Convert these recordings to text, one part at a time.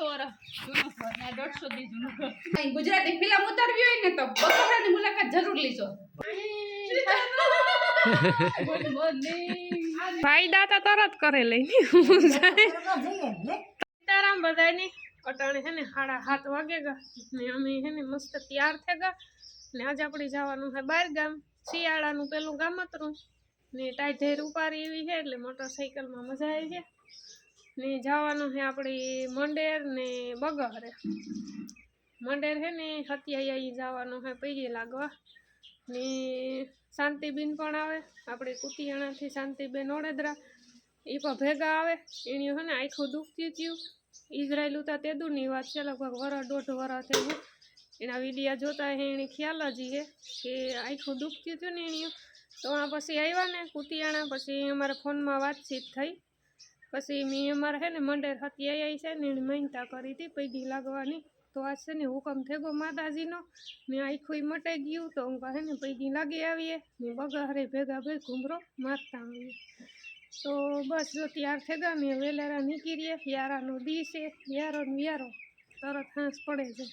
વર્ષ જૂનું ઘર ને 150 દી જૂનું ઘર. ગુજરાતી ફિલ્મ ઉતારવી હોય ને તો બકરાની મુલાકાત જરૂર લીજો. ફાયદા તો તરત કરે લઈ સીતારામ બધાની અટાણે છે ને 7:30 વાગે ગા ને અમે છે ને મસ્ત તૈયાર થઈ ગયા ને આજે આપણે જવાનું છે બહાર ગામ. શિયાળાનું પેલું ગામતરું ને ટાઈઢેર ઉપારી એવી છે એટલે મોટરસાઇકલમાં મજા આવી છે ને જવાનું છે આપણે મંડેર ને બગહરે. મંડેર છે ને હતિયાઈ જવાનું છે પૈડી લાગવા ને શાંતિબેન પણ આવે આપણે કુતિયાણાથી શાંતિબેન ઓડેદરા એ પણ ભેગા આવે. એની છે ને આખું દુખતી થયું ઇઝરાયલ ઉતા તે દૂરની વાત છે લગભગ 1.5 વર્ષ થયું. એના વિડીયા જોતા હે એને ખ્યાલ જ છે કે આખું દુખતી થયું ને એની તો આ પછી આવ્યા ને કુતિયાણા પછી અમારા ફોનમાં વાતચીત થઈ પછી મેં અમારે છે ને મંડેર હતી આવી છે ને એને માનતા કરી હતી પૈડી લાગવાની તો આજ છે ને હુકમ થઈ ગયો માતાજીનો ને આખું મટાઈ ગયું તો હું કહે ને પૈડી લાગી આવીએ ને બગારે ભેગા ભેગ ઘૂમરો મારતા આવીએ. તો બસ જો તૈયાર થઈ ગયા ને વેલેરા નીકળીએ. યારાનો દી છે યારો ને યારો તરત હાંસ પડે છે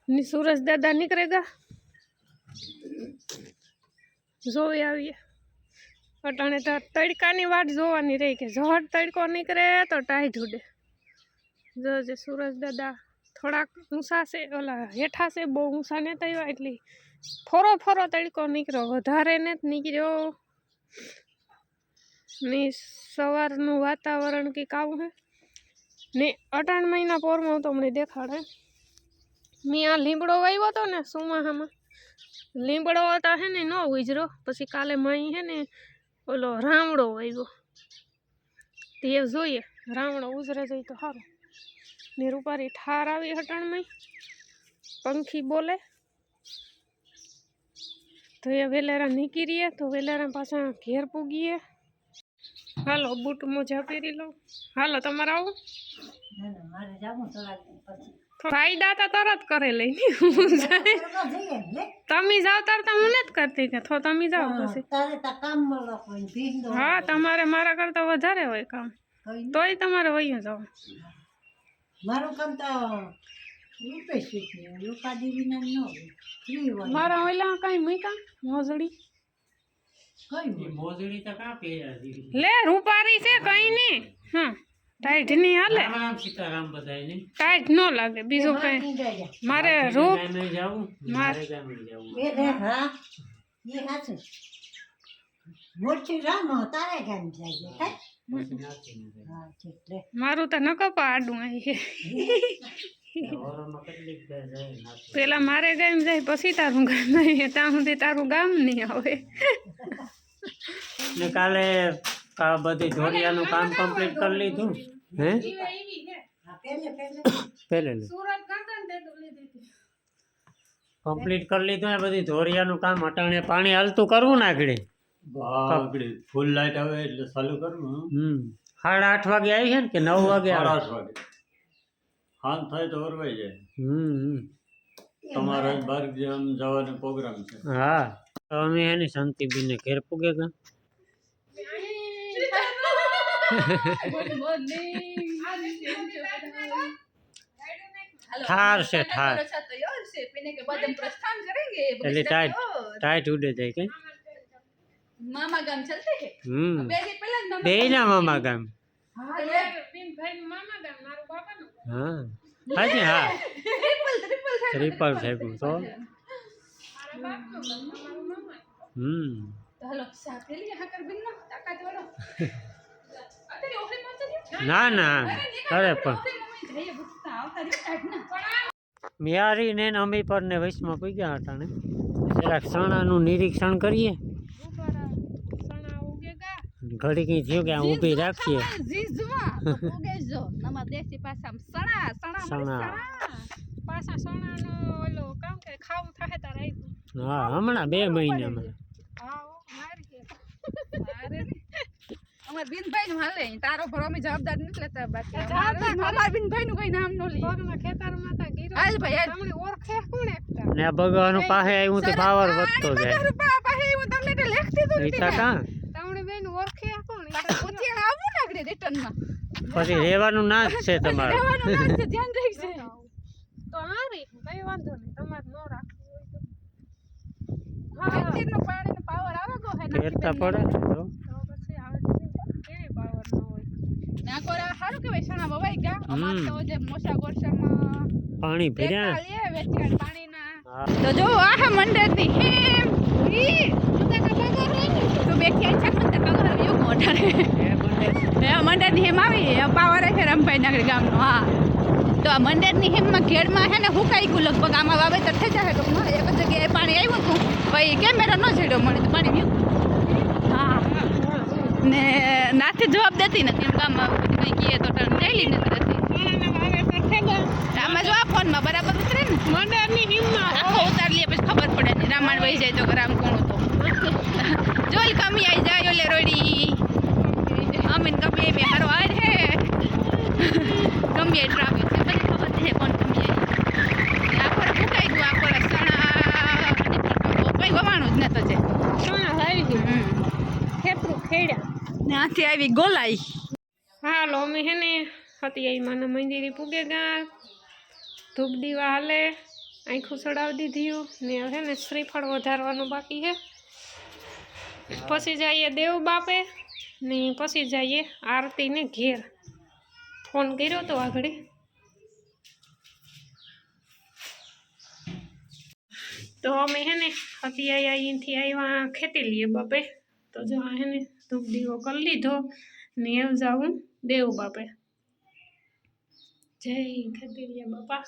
ને સુરજ દાદા નીકળે ગયા જોઈ આવીએ. અટાણે તો તડકાની વાટ જોવાની રહી કે ઝડ તડકો નીકળે તો ટાઈટ ઉડે. જોજે સુરજ દાદા થોડાક ઊંચા છે ઓલા હેઠા છે બહુ ઊંચા ને થયા એટલે ફોરો ફોરો તડકો નીકળ્યો વધારે ને જ નીકળ્યો ને સવારનું વાતાવરણ કંઈક આવું હે ને 18 મહિના પોરમાં તો મને દેખાડે. મેં આ લીમડો વાવ્યો હતો ને સુમાહામાં લીમડો હતા હે ને ન ઉજરો પછી કાલે માઈ હે ને ઓલો રામડો વાવ્યો તે જોઈએ રામડો ઉજરે જાય તો સારું. ને રૂપારી ઠાર આવી 18 મહિ પંખી બોલે તો એ વેલેરા નીકળીએ તો વેલેરા પાછા ઘેર પૂગીએ. હાલો બૂટ મોજા પહેરી લો. હાલો તમારે આવું ફાયદા તો તરત કરે લઈ તમે જાઓ તાર હું નથી કરતી કે થો તમે જાઓ પછી હા તમારે મારા કરતા વધારે હોય કામ તોય તમારે વયું જાઓ. મારું કામ તો મારા ઓલા કઈ મૂકા મોજડી લે રૂપારી છે કઈ નહીં. હા ટાઈટ નહીં હાલે ટાઈટ ન લાગે બીજું કઈ મારે રૂપ મારું તો નકપા આડું આવી પેલા મારે ગામ જાય પછી તારું ગામ નહીં ત્યાં સુધી તારું ગામ નહીં આવે. ને કાલે બધી ઢોરિયાનું કામ કમ્પ્લીટ કરી લીધું હે પહેલે કમ્પ્લીટ કરી લીધું ને બધી ઢોરિયાનું કામ અટાણે પાણી હાલતું કરવું ને આગળ ફૂલ લાઈટ આવે એટલે ચાલુ કરવું. 8:30 વાગે આવી છે ને કે 9 વાગે 8 વાગે હાલ થાય તો ઓરવાઈ જાય. તમારે બહાર જવાનો પ્રોગ્રામ છે. હા તો અમે એની શાંતિબેન ને ઘેર પૂગે ગયા. ઠાર છે ઠાર એટલે ટાઈટ ઉડે જાય કે मामा गाम चलते हैं બે ના મામા ગામ હા હાજી હા ટ્રિપલ થઈ ગયું તો हेलो साथ ले यहाँ कर बिन ना ताकत वाला अरे ओखली मत चलिए ના ના અરે પણ મિયારી ને અમી પર ને વૈશમાં પૂગ્યા હતા ને જરાક ચણાનું નિરીક્ષણ કરીએ. ઘડી કઈ થયું કે આ ઊભી રાખીએ હા હમણાં 2 મહિનામાં અમાર બિનભાઈ નું હાલે તારો ભરો અમે જવાબદાર નથી લેતા બાકી અમાર બિનભાઈ નું કઈ નામ નો લે ખેતરમાં તા ગીરો હાલ ભાઈ તમને ઓળખે કોણ એકતા ને ભગવાન પાસે આવ્યું તો પાવર વધતો જાય પાસે હું તમને લેખતી તો ઈતા કા તમને બેન ઓળખે કોણ પૂછીને આવું ને આગળ રિટર્ન માં પછી રહેવાનું ના જ છે તમારું. રહેવાનું ના છે, ધ્યાન રાખજે. તો હારી કઈ વાંધો નહીં તમારે ન રાખવું હોય તો હા વેક્સિનનો પાણીનો પાવર આવે ગો હે ફેરતા પડે ને તો. તો પછી આવે જ છે. કેવી પાવર ન હોય ના કોરા સારું કહેવાય સણા વવાઈ ગયા અમાર તો જે મોસા ગોરસામાં પાણી ભર્યા. દેખાડીએ વેચાણ પાણીના. હા. તો જો આ હે મંડળની હેમ ઈ મુતાકા બગર રે ને તો બેઠી આ છક મંડળ બગર આવ્યો મોઢારે એ મંડળની હેમ આવી પાવર છે રમભાઈ નગર ગામનો. હા તો આ મંડળની હેમમાં ઘેરમાં હે ને હુકાઈ ગયું લગભગ આમાં વાવેતર થઈ જાય તો એક જગ્યાએ પાણી આવ્યું હતું પછી કેમેરા ન છેડ્યો મને તો પાણી વ્યુ. હા ને નાથી જવાબ દેતી નથી એમ ગામમાં બધું કંઈ કહીએ તો ચાલી નથી આમાં જો આ ફોનમાં બરાબર ઉતરે ને મંડળની હિમમાં આખો ઉતાર લઈએ પછી ખબર પડે નહીં રામાયણ વહી જાય તો રામ કોણ હતો જોલ કમી આવી જાય ઓલે રોડી અમીન કમી બે હારો આર હે કમી ટ્રાફિક છે બધી ખબર છે કોણ કમી આવી આખો ફૂકાઈ ગયું આખો સણા કઈ વવાણું જ નતો છે સોના આવી ગયું ખેતરું ખેડ્યા ત્યાંથી આવી ગોલાઈ. હાલો અમે હે ને હતિયાઈમાના મંદિરે પૂગે ગયા ધૂપ દીવા હાલે આંખું ચડાવી દીધું ને હવે ને શ્રીફળ વધારવાનું બાકી છે પછી જઈએ દેવ બાપે ને પછી જઈએ આરતીને ઘેર ફોન કર્યો તો આગળ તો અમે હે ને હતિયાઈ અહીંથી આવ્યા ખેતી લઈએ બાપે તો જો હે ને ધૂપ દીવો કરી લીધો ને એવ જાઉં દેવ બાપે જય ખેતીલિયા બાપા.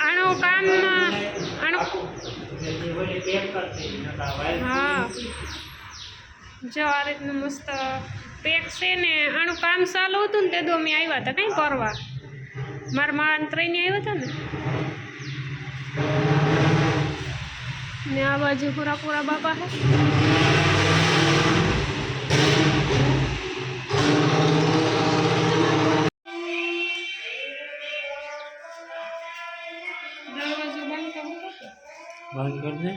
આનો કામ આનો હા જો આ રીતનું મસ્ત પેક છે ને આનું કામ ચાલુ હતું ને તે દો અમે આવ્યા હતા કંઈ કરવા મારા મારા ત્રણે આવ્યા હતા ને આ બાજુ પૂરા પૂરા બાપા છે બંધ કરી દે.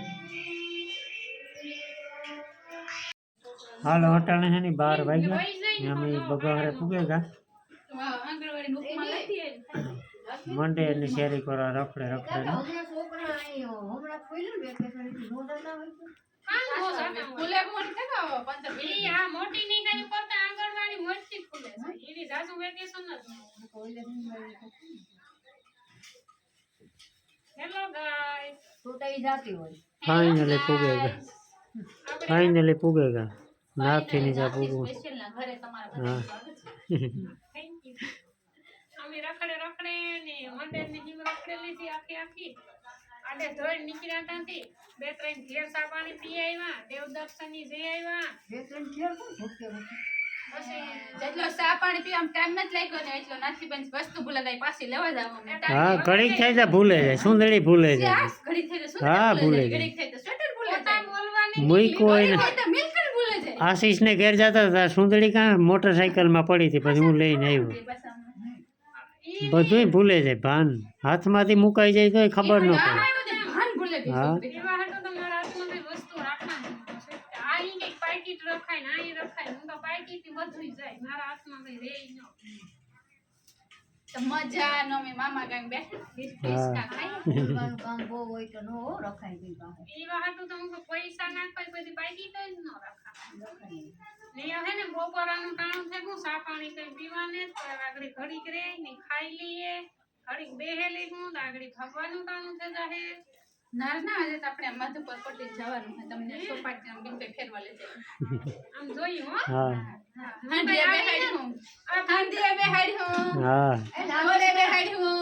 હાલો અટાણે છે ને 12 વાગ્યા ને અમે બગાવરે પૂગે ગયા મંડે એની શેરી કરવા રખડે રખડે ને. મોટી ની કઈ કરતા આંગણવાડી મોટી ખુલે છે એની જાજુ વેકેશન જ હેલો ગાઈસ ફાઇનલી પૂગે ગયા ફાઇનલી પૂગે ગયા નાથી નીચે પૂગવું. હા અમે રખડે રખડે ને મંડળ ની હિમ રખડેલી હતી આખી આખી આડે ધોઈ નીકળ્યા ત્યાંથી 2-3 ઘેર સા પાણી પી આવ્યા દેવ દર્શની જઈ આવ્યા જેટલો ચા પાણી પીવામાં ટાઈમ નથી લાગ્યો ને એટલો નાથી બેન વસ્તુ ભૂલા જાય પાછી લેવા જવાનું. હા ઘડીક થઈ જાય ભૂલે જાય સુંદરી ભૂલે જાય. ઘડી થઈ તો હા ભૂલે જાય ઘડી થઈ તો સ્વેટર ભૂલે પોતા જાય બોલવાની મૂક્યું હોય ને તો મિલ્ક ભૂલે જાય. આશીષ ને ઘેર જતા હતા સુંદરી કાં મોટરસાઇકલમાં પડી હતી પછી હું લઈને આવ્યો. બધુંય ભૂલે જાય ભાન હાથમાંથી મુકાઈ જાય તો ખબર ન પડે. ભાન ભૂલે ગઈ હા. છોકરી. એવા હાટો તમારા હાથમાં કઈ વસ્તુ રાખવાની છે આ ઈ કઈક પાકીટ રખાય ને આ ઈ રખાય હું તો પાકીટ થી બધું જાય મારા હાથમાં કઈ રે ન તો મજા નો મે મામા ગામ બેઠા હિસકા ખાઈ એવા હાટો તો હું પૈસા નાખવા પછી પાકીટ જ ન રાખા ને હે ને બપોરાનું ટાણું થયું સા પાણી કઈ પીવાને આગળ ઘડીક રે ને ખાઈ લઈએ ઘડીક બેહેલી હું આગળ ભગવાનનું ટાણું થઈ જાહે ના ના આજે તો આપણે મધુપર પટેલ જવાનું છે તમને સોપાટી આમ બિન ફેરવા લઈ જાય આમ જોયું હો હા હાંડીએ બેહાડી હું હાંડીએ બેહાડી હું હા ઓરે બેહાડી હું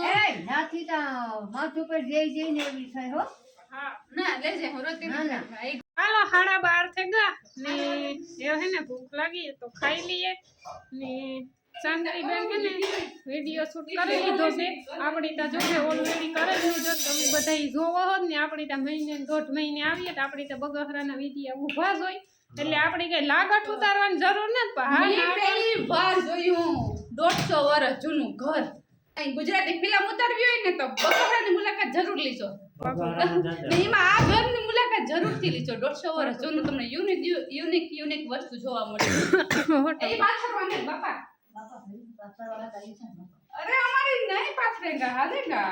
હા ના લઈ જાય હું રોતી હાલો 12:30 થઈ ગયા ને એ હે ને ભૂખ લાગી તો ખાઈ લઈએ ને ચાંદરી બેન હે ને વિડિયો શૂટ કરી લીધો છે આપણી તા જોકે ઓલરેડી કરેલું છે તમે બધાય જોવો હો ને આપણી તા મહિને 1.5 મહિને આવીએ તો આપણી તા બગહરાના વિડિયા ઊભા જ હોય એટલે આપણે કઈ લાગત ઉતારવાની જરૂર નથી મેં પહેલી વાર જોયું 150 વર્ષ જૂનું ઘર અહીં ગુજરાતી ફિલ્મ ઉતારવી હોય ને તો બગોરાની મુલાકાત જરૂર લીજો ભગવાન ને એમાં આ ઘરની મુલાકાત મુલાકાત જરૂરથી લીજો. 150 વર્ષ જૂનું તમને યુનિક વસ્તુ જોવા મળે. એ પાછળ વાંગે બાપા. અરે અમારી નહીં પાથરેગા હાલેગા.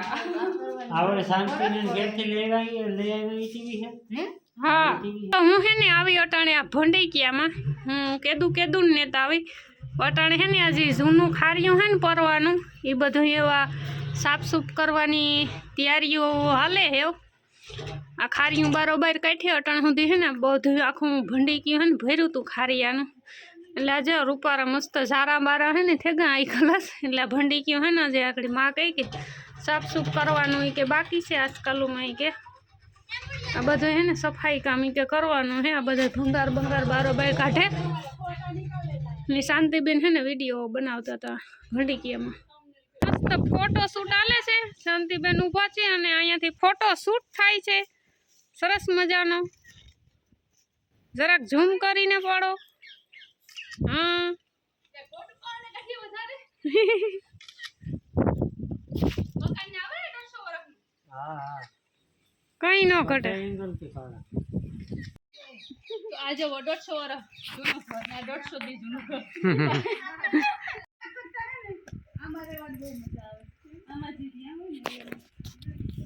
આપણે શાંતિને ઘેરથી લઈ આવી ટીવી છે. હા હું હે ને આવી અટાણે આ ભંડીકિયામાં હું કેદું ને તો આવી અટાણે હે ને આ જે જૂનું ખારિયું હે ને પરવાનું એ બધું એવા સાફસૂફ કરવાની તૈયારીઓ હાલે હે. આ ખારિયું બારોબાર કાઢી અટાણ સુધી હે ને બધું આખું ભંડીકિયું હે ને ભર્યું હતું ખારિયાનું. એટલે આજે રૂપારા મસ્ત ઝારા બારા હે ને થેગા આઈ ખલાસ. એટલે આ ભંડીકિયું હે ને જે આગળ માં કહી કે સાફસૂફ કરવાનું કે બાકી છે આજકાલમાં કે આ બધું હે ને સફાઈ કામ કે કરવાનું હે. આ બધા ભંગાર બારોબાર કાઢે ને શાંતિબેન હે ને વિડીયો બનાવતા હતા ભંડીકિયામાં. મસ્ત ફોટો શૂટ આલે છે. શાંતિબેન ઊભા છે અને અહીંયાથી ફોટો શૂટ થાય છે સરસ મજાનો. જરાક ઝૂમ કરીને પડો. હા હા કઈ ન ઘટે. એંગલથી કાઢા. આજે 150 વર્ષ જૂનું ઘર ને 150 દી જૂનું ઘર. અમારે વાત બહુ મજા આવે. આમાં જે ત્યાં હોય ને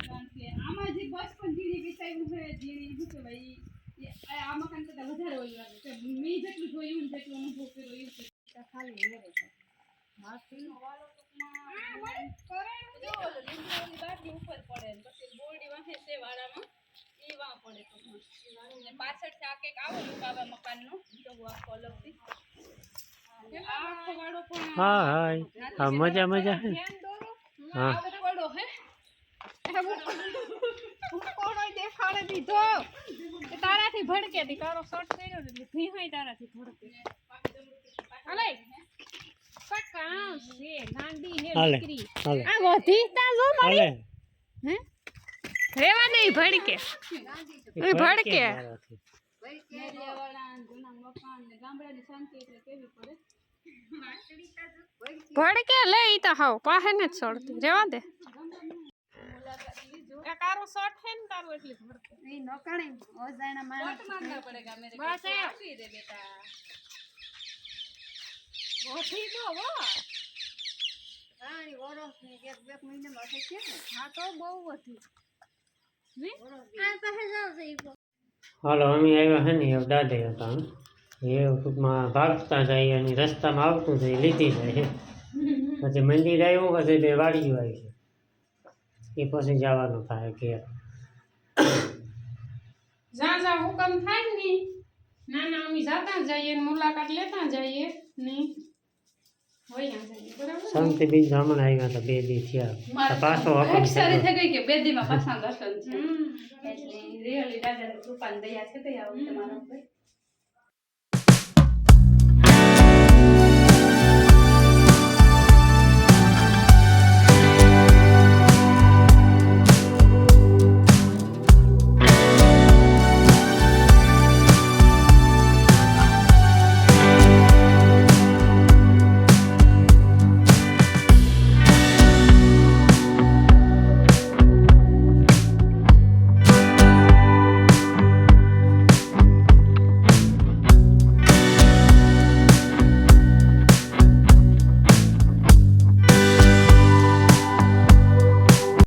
કારણ કે આમાં જે બચપન જીની વિસાયું છે જીની શું કહેવાય આ મકાન કરતાં વધારે ઓલું લાગે છે. મેં જેટલું જોયું ને જેટલું અનુભવ કર્યો એવું છે ખાલી હેરે છે. માસીનો વાળો ટૂંકમાં જો લીમડાની બાટલી ઉપર પડે ને પછી બોરડી વાંહે છે વાળામાં એ વાં પડે ટૂંકમાં. ને પાછળથી આ કંઈક આવો લુક આવે મકાનનો તો આખો અલગથી આ આખો વાળો પણ હા હા મજા હે ને. હા આ પડો હે કોણો દેખાડે દીધો તારાથી ભડકે તી તારો શોર્ટ કર્યો ને એટલે ભીહાઈ તારાથી ભડકે. અલે પકા છે ગાંડી હે હાલે દીકરી. હાલે આ વધી તા જો મારી હાલે હે રેવા દે ભડકે એ ભડકે. મેરિયાવાળા જૂના મકાન ને ગામડાની શાંતિ એટલે કેવી પડે. ભડકે લે ઈ તો હાવ પાહે ને જ છોડતી રેવા દે. આ કારો શોર્ટ હે ને તારું એટલે ભડકે. ઈ નોકણી ઓજાણા માણસ કોટ માંગના પડેગા મેરે બસ એ. આપી દે બેટા. વધી તો હો રાણી ઓરસ ને એક મહિનામાં થઈ છે ને. હા તો બહુ વધી આ પાસે જાવ છે ઈ હાલો અમે આવ્યા હે ને એ દાદે હતા. એ ટૂંકમાં ભાગતા જાય અને રસ્તામાં આવતું જાય લીધી જાય. પછી મંદિર આવ્યું પછી બે વાડીઓ આવી છે એ પછી જવાનું થાય ઘેર. જા હુકમ થાય ને ના અમે જાતા જઈએ ને મુલાકાત લેતા જઈએ નહીં હોય જઈએ બરાબર. શાંતિબેન તો હમણાં આવ્યા હતા 2 દી થયા. તો પાછો હુકમ સારી થયો. થઈ ગઈ કે બે દીમાં પાછા દર્શન છે એટલે રિયલી દાદાની કૃપાની દયા છે તો આવું તમારા ઉપર.